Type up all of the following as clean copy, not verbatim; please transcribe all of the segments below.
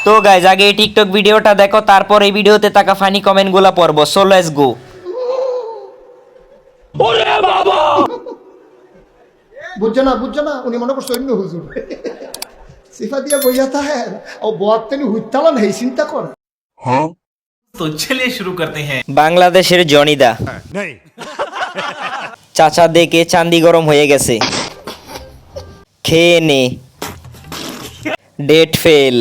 তো গাইজ আগে এই টিকটক ভিডিওটা দেখো, তারপর এই ভিডিওতে থাকা ফানি কমেন্ট গুলা পড়বো। So let's go. বুঝছো না উনি মনে করছো অন্য হুজুর সিফা দিয়া বইয়া থাকে ও বয়াতেনি হুইতালা নেই চিন্তা কর। तो चलिए शुरू करते हैं। বাংলাদেশের জনিদা চাচা দেখে চান্দি গরম হয়ে গেছে, খেয়ে নে, ডেট ফেল।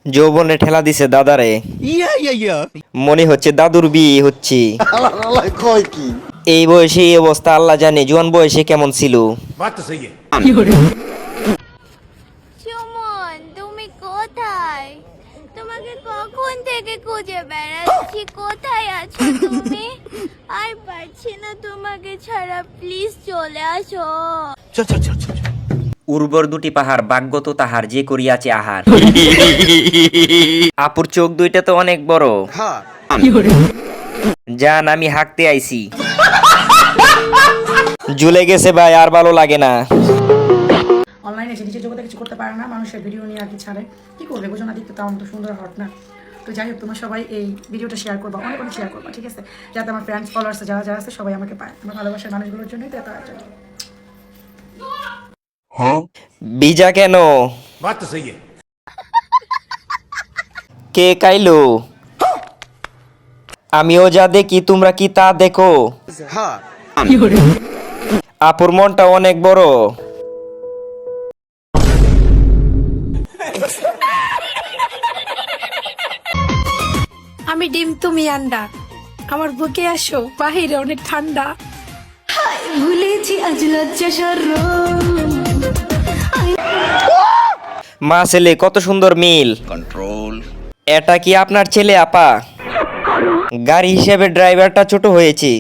যৌবনে ঠেলা দিছে দাদারে, মনে হচ্ছে দাদুর বিয়ে হচ্ছে। এই বয়সে এই অবস্থা, আল্লাহ জানে জোয়ান বয়সে কেমন ছিল। সুমন, তুমি কোথায়? তোমাকে কখন থেকে খুঁজে বেড়াচ্ছি, কোথায় আছো তুমি? আর পারছি না তোমাকে ছাড়া, প্লিজ চলে আসো। উর্বর দুটি পাহাড়, ভাগ্যত তাহার যে করিয়াছে আহার। আপুর চোখ দুইটা তো অনেক বড়। জান আমি হাঁকতে আইছি। ঝুলে গেছে ভাই, আর ভালো লাগে না। অনলাইনে এসে নিজের জগতে কিছু করতে পারে না, মানুষের ভিডিও নিয়ে আর কি ছাড়ে, কি করবে বোঝো না, দেখতে তাও তো সুন্দর হট না। তো যাই হোক, তোমরা সবাই এই ভিডিওটা শেয়ার করবা, অনেক অনেক শেয়ার করবা, ঠিক আছে? যাতে আমার ফ্রেন্ডস ফলোয়ার্স যারা যারা আছে সবাই আমাকে পায়। আমার ভালোবাসার মানুষগুলোর জন্যই তো এত আয়োজন। বিজা কেন? কে কাইলো? আমিও যা দেখি তোমরা কি তা দেখো? আপুর মনটা অনেক বড়। আমি ডিম, তুমি আন্ডা, আমার বুকে আসো, বাহিরে অনেক ঠান্ডা। ভুলেছি আজ লজ্জা শরম। মা ছেলে কত সুন্দর মিল। কন্ট্রোল। এটা কি আপনার ছেলে আপা? গাড়ি হিসেবে ড্রাইভারটা ছোট হয়েছে।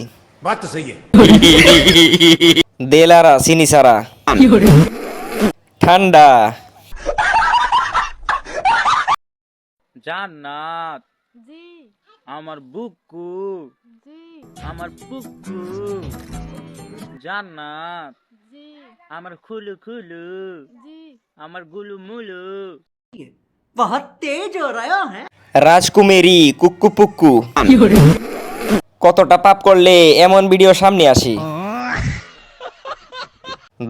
দেলারা চিনি সারা ঠান্ডা। জান্নাত জি, আমার বুকু জি, আমার বুকু জান্নাত জি, আমার খুলু খুলু জি, আমার গুলু মুলু। बहुत तेज हो रहा है। রাজকুমেরি কুক্কু পুক্কু। কতটা পাপ করলে এমন ভিডিও সামনে আসে?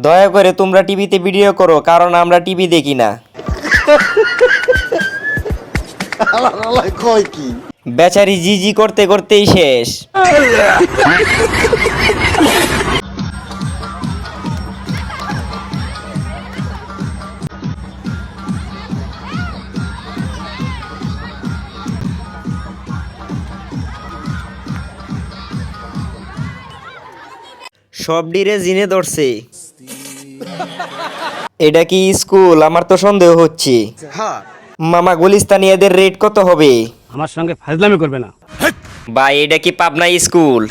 দয়া করে তোমরা টিভিতে ভিডিও করো, কারণ আমরা টিভি দেখি না। বেচারি জিজি করতে করতেই শেষ। সব ডিরে জিনে ধরছে। এটা কি স্কুল? আমার তো সন্দেহ হচ্ছে। মামা গুলিস্তানি এদের রেট কত হবে? আমার সঙ্গে ফাজলামি করবে না ভাই এটা কি পাবনা স্কুল?